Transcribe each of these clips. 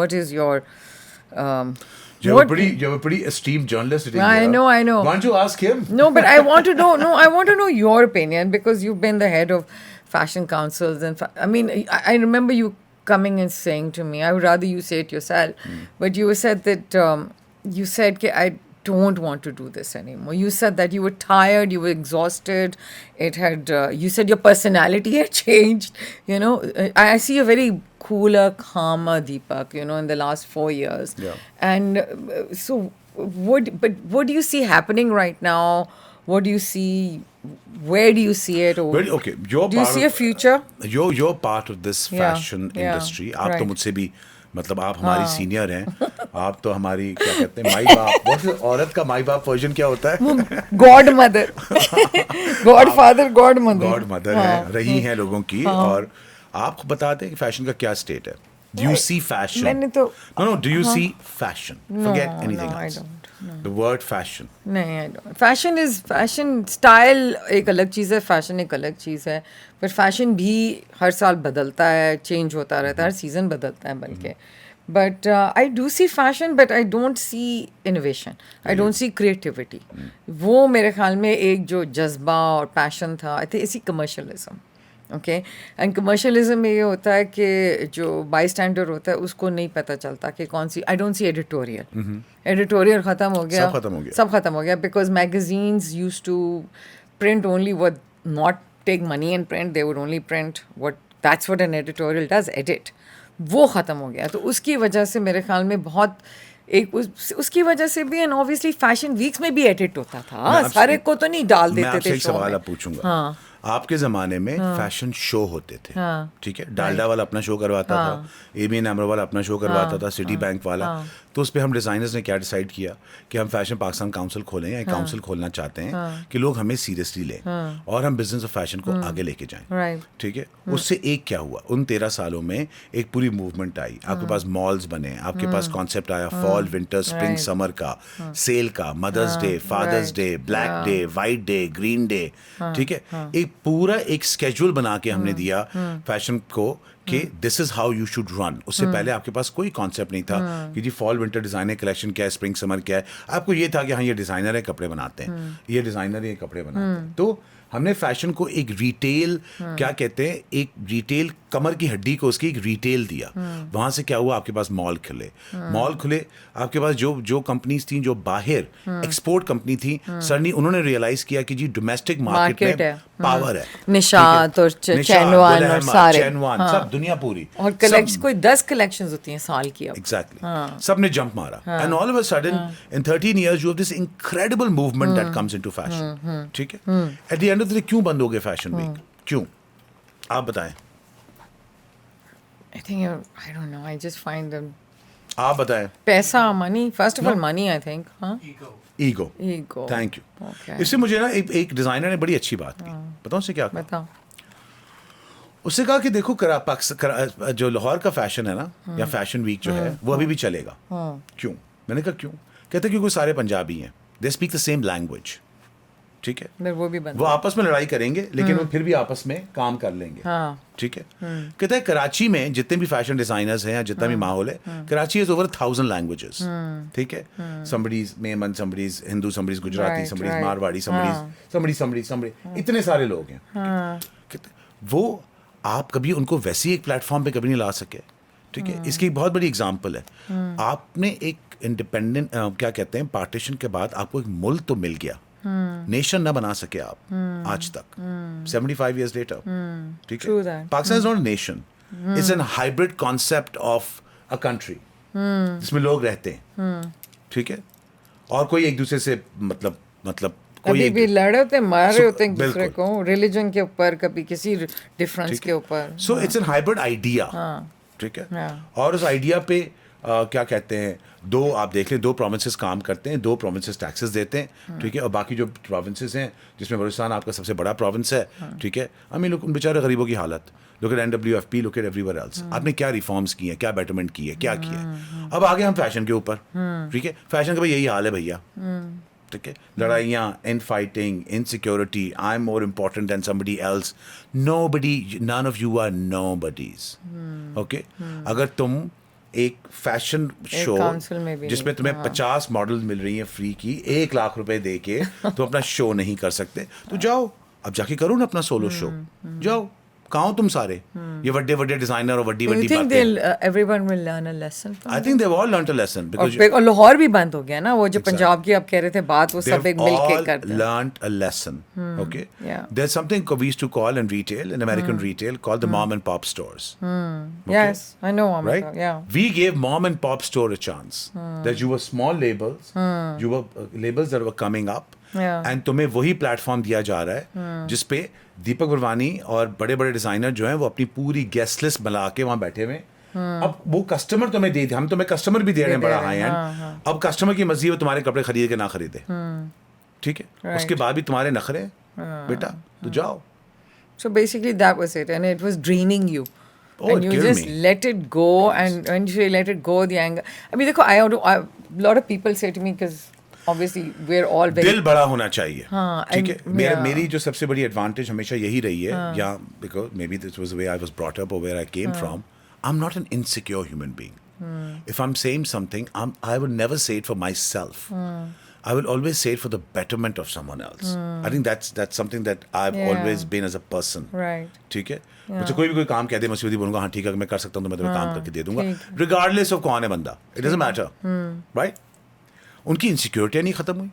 what is your You're a pretty esteemed journalist sitting I here. know. Why don't you ask him? No, but I want to know. No, I want to know your opinion because you've been the head of fashion councils, and I mean, I remember you coming and saying to me. I would rather you say it yourself, but you said that you said, I don't want to do this anymore. You said that you were tired, you were exhausted. It had. You said your personality had changed. You know, I see a very cooler, calmer Deepak. You know, in the last 4 years. Yeah. And so, what do you see happening right now? What do you see? Where do you see it? Or Well, okay, do you see a future? You're part of this fashion yeah, industry. आप तो right. मुझसे भी मतलब आप हमारी senior हैं. आप तो हमारी क्या कहते हैं माई बाप. What औरत का माई बाप वर्जन क्या होता है? God mother, God father, God mother. God mother है, रही हैं लोगों की. और आप बता दें कि फैशन का क्या स्टेट है. Do you see fashion? मैंने तो No, do you see fashion? Forget anything I else. don't. The word fashion. नहीं, I don't. फैशन स्टाइल एक अलग चीज़ है, फैशन एक अलग चीज़ है. पर फैशन भी हर साल बदलता है, चेंज होता रहता है, हर सीज़न बदलता है बल्कि. But I do see fashion, but I don't see innovation. I don't see creativity. वो मेरे ख्याल में एक जो जज्बा और पैशन था, I think इसी कमर्शलिज्म. ओके, एंड कमर्शलिज्म में ये होता है कि जो बाई स्टैंडर होता है उसको नहीं पता चलता कि कौन सी. आई डोंट सी एडिटोरियल ख़त्म हो गया, सब ख़त्म हो गया because magazines use to print only what, not take money and print, they would only print what, that's what an editorial does, edit. वो ख़त्म हो गया. तो उसकी वजह से मेरे ख्याल में बहुत एक उसकी वजह से भी, एंड ऑब्वियसली फैशन वीक्स में भी एडिट होता था, सारे को तो नहीं डाल देते थे. मैं सवाल अब पूछूंगा. हाँ. आपके ज़माने में फैशन शो होते थे. ठीक है, डालडा वाला अपना शो करवाता था, एबीएन एमरो वाला अपना शो करवाता था, सिटी बैंक वाला. तो उस पर हम डिज़ाइनर्स ने क्या डिसाइड किया कि हम फैशन पाकिस्तान काउंसिल खोलें, या काउंसिल खोलना चाहते हैं कि लोग हमें सीरियसली लें और हम बिजनेस ऑफ फैशन को आगे लेके जाएं. ठीक है, उससे एक क्या हुआ, उन 13 सालों में एक पूरी मूवमेंट आई. आपके पास मॉल्स बने, आपके पास कॉन्सेप्ट आया फॉल विंटर स्प्रिंग समर का, सेल का, Mother's Day, Father's Day, black day, white day, green day. ठीक है, एक पूरा एक स्केड्यूल बना के हमने दिया फैशन को कि this is how you should run. उससे पहले आपके पास कोई कॉन्सेप्ट नहीं था कि जी फॉल विंटर डिजाइनर कलेक्शन क्या है, स्प्रिंग समर क्या है. आपको ये था कि हाँ ये डिजाइनर है, कपड़े बनाते हैं, ये डिजाइनर है, ये कपड़े बनाते हैं. तो हमने फैशन को एक रिटेल, क्या कहते हैं, एक रिटेल कमर की हड्डी को उसकी एक रिटेल दिया. वहां से क्या हुआ, आपके पास मॉल खुले, आपके पास जो कंपनीज थी जो बाहर एक्सपोर्ट कंपनी थी, सडनली उन्होंने रियलाइज किया कि जी डोमेस्टिक मार्केट में पावर है. निशात और चैनवान और सारे सब दुनिया पूरी, और कलेक्शन कोई 10 कलेक्शंस होती हैं साल की. एग्जैक्टली, सबने जंप मारा. And all of a sudden in 13 years you have this incredible movement that comes into fashion. ठीक है, at the end of the day क्यों बंद हो गए फैशन वीक, क्यों, आप बताएं. I think I don't know. I just find them. आप बताएं. पैसा, money. First of all, money. I think. हाँ. Ego. Thank you. Okay. इससे मुझे ना एक डिजाइनर ने बड़ी अच्छी बात की. बताओ उससे क्या कहा? बताओ. उससे कहा कि देखो जो लाहौर का फैशन है ना, या फैशन वीक जो है वो अभी भी चलेगा. क्यों? मैंने कहा क्यों? कहते क्योंकि सारे पंजाबी हैं. They speak the same language. ठीक है, वो आपस में लड़ाई करेंगे लेकिन वो फिर भी आपस में काम कर लेंगे. ठीक है, कहता है कराची में जितने भी फैशन डिजाइनर्स हैं या जितना भी माहौल है, कराची इज ओवर 1000 लैंग्वेजेस. ठीक है, somebody's Memon, somebody's Hindu, somebody's Gujarati, somebody's Marwari, somebody, इतने सारे लोग हैं. कहते वो आप कभी उनको वैसी एक प्लेटफॉर्म पे कभी नहीं ला सके. ठीक है, इसकी एक बहुत बड़ी एग्जाम्पल है. आपने एक इंडिपेंडेंट क्या कहते हैं, पार्टीशन के बाद आपको एक मुल्क तो मिल गया, नेशन ना बना सके आप आज तक, 75 years later. ठीक है, Pakistan is not a nation, it's an hybrid concept of a country जिसमें लोग रहते हैं. ठीक है, और कोई एक दूसरे से मतलब कभी भी लड़े होते, मारे होते हैं दूसरे को, रिलीजन के ऊपर, कभी किसी डिफरेंस के ऊपर. So it's an hybrid idea. ठीक है, और उस आइडिया पे क्या कहते हैं, आप देख लें 2 प्रोविंसेस काम करते हैं, 2 प्रोविंसेस टैक्सेस देते हैं. ठीक है, और बाकी जो प्रोविंसेस हैं जिसमें बलूचिस्तान आपका सबसे बड़ा प्रोविंस है. ठीक है, लोग उन बेचारे गरीबों की हालत, look at NWFP, look at everywhere else. आपने क्या रिफॉर्म्स किए हैं, क्या बेटरमेंट की है, क्या किया है. अब आगे हम फैशन के ऊपर. ठीक है, फैशन का भाई यही हाल है भैया. ठीक है, लड़ाइयाँ, infighting, insecurity, I am more important than somebody else. Nobody, none of you are nobodies. Okay, अगर तुम एक फैशन शो council में भी जिसमें तुम्हें 50 मॉडल मिल रही हैं फ्री की, 1 लाख रुपए दे के तुम अपना शो नहीं कर सकते, तो जाओ अब जाके करो ना अपना सोलो शो, जाओ, कहाँ हो तुम सारे ये बड़े बड़े डिजाइनर और बड़ी Do you बड़ी think बातें। everyone will learn a lesson from I think they all learn a lesson because और लाहौर भी बंद हो गया ना, वो जो पंजाब की आप कह रहे थे बात, वो सब एक मिल के करते हैं. learned a lesson. Okay. Yeah. There's something we used to call in retail, in American retail, called the mom and pop stores. Yes, I know. Right? Yeah. We gave mom and pop store a chance. That you were small labels, you were labels that were coming up, Yeah. and तुम्हें वही platform दिया जा रहा है जिसपे दीपक वर्वानी और बड़े बड़े डिजाइनर जो हैं वो अपनी पूरी गेस्ट लिस्ट बना के वहाँ बैठे हुए हैं. अब वो कस्टमर तुम्हें दे, हम तुम्हें कस्टमर भी दे रहे हैं बड़ा हाई एंड. अब कस्टमर की मर्जी है वो तुम्हारे कपड़े खरीदे के ना खरीदे, ठीक है, उसके बाद भी तुम्हारे नखरे बेटा, तो जाओ. So basically that was it, and it was draining you. Oh, and it you killed just me. let it go, and when you say let it go, the anger. I mean, देखो, a lot of people say to me, because obviously we're all very. दिल बड़ा होना चाहिए, हाँ, ठीक है. and- yeah. मेरी जो सबसे बड़ी एडवांटेज हमेशा यही रही है, या because may be this was the way I was brought up और where I came from. I am not an insecure human being. If I'm saying something, I would never say it for myself. I will always say it for the betterment of someone else. I think that's something that I've Yeah. always been as a person. Right. ठीक है. मुझे कोई भी कोई काम कह दे, मैं सीधी बोलूंगा हाँ ठीक है, अगर मैं कर सकता हूँ तो मैं तुम्हें काम करके दे दूंगा, ठीक रिगार्डलेस ऑफ कौन है बंदा. It doesn't matter, right. उनकी इनसिक्योरिटी नहीं खत्म हुई.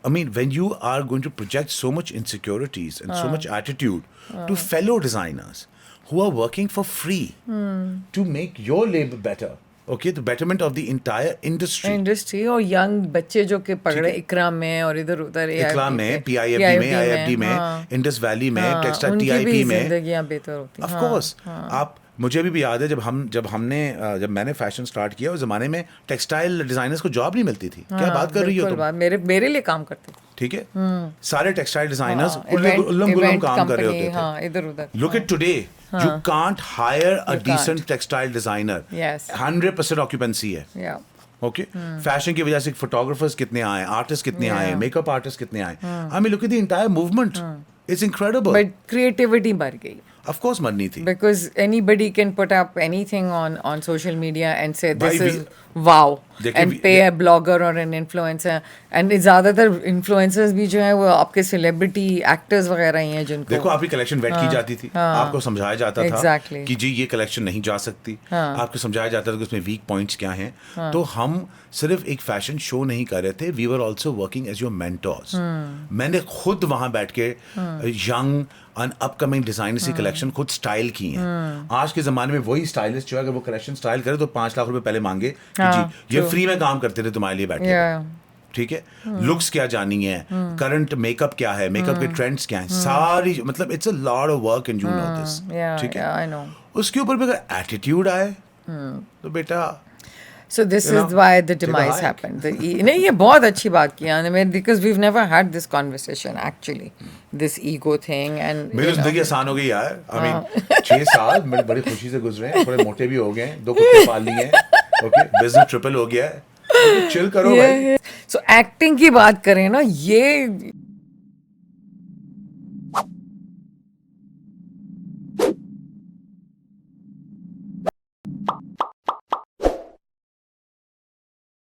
I mean, when you are going to project so much insecurities and so much attitude to fellow designers who are working for free to make your label better, okay, the betterment of the entire industry. Industry और young बच्चे जो के पकड़े इकरा में और इधर उधर इकला में, PIFD में, IFD में, इंडस वैली में, टेक्सटाइल TIP में, जिंदगियां बेहतर होती ऑफ कोर्स. आप मुझे भी याद है जब मैंने फैशन स्टार्ट किया उस जमाने में टेक्सटाइल डिजाइनर्स को जॉब नहीं मिलती थी. क्या बात कर रही हो तुम, मेरे लिए काम करते थे. ठीक है. सारे टेक्सटाइल डिजाइनर्स उल्लम गुल्लम काम कर रहे होते थे. हाँ, इधर उधर. Look at today. You can't hire a decent textile designer. Yes. 100% occupancy है. Yeah. ओके. फैशन की वजह से फोटोग्राफर्स कितने आए, आर्टिस्ट कितने आए, मेकअप आर्टिस्ट कितने आए. I mean look at the entire movement. It's incredible. But creativity मर गई. Of course मरनी थी. Because anybody can put up anything on social media and say this Why is wow, देखिए, and pay a blogger or an influencer, and ज़्यादातर influencers भी जो है वो आपके celebrity actors वगैरह ही हैं जिनको देखो आपकी कलेक्शन वेट की जाती थी, आपको समझाया जाता था Exactly. कि जी ये कलेक्शन नहीं जा सकती, आपको समझाया जाता था कि उसमें वीक पॉइंट्स क्या हैं. तो हम सिर्फ एक फैशन शो नहीं कर रहे थे, we were also working as your mentors. मैंने खुद वहाँ बैठ के यंग एंड अपकमिंग डिजाइनर्स की कलेक्शन खुद स्टाइल की हैं. आज के ज़माने में वही स्टाइलिस्ट जो है अगर वो कलेक्शन स्टाइल करे तो 5 लाख रुपए पहले मांगे कि जी ये फ्री में काम करते थे तुम्हारे लिए बैठे. Yeah. ठीक है. लुक्स क्या जानी है, करंट मेकअप क्या है, मेकअप के ट्रेंड्स क्या हैं, सारी मतलब it's a lot of work and you know this. Yeah, ठीक yeah, है. I know. उसके ऊपर भी अगर एटीट्यूड आए तो बेटा So this You is know, why the take a demise hike. happened. नहीं, ये बहुत अच्छी बात की I mean, because we've never had this conversation actually, this ego thing and मेरी you know. जिंदगी आसान हो गई यार. आई मीन 6 साल मेरे बड़ी खुशी से गुजरे हैं, थोड़े मोटे भी हो गए हैं, 2 कुत्ते पाल लिए हैं, ओके, बिजनेस ट्रिपल हो गया है. चिल करो भाई. So acting की बात करें ना, ये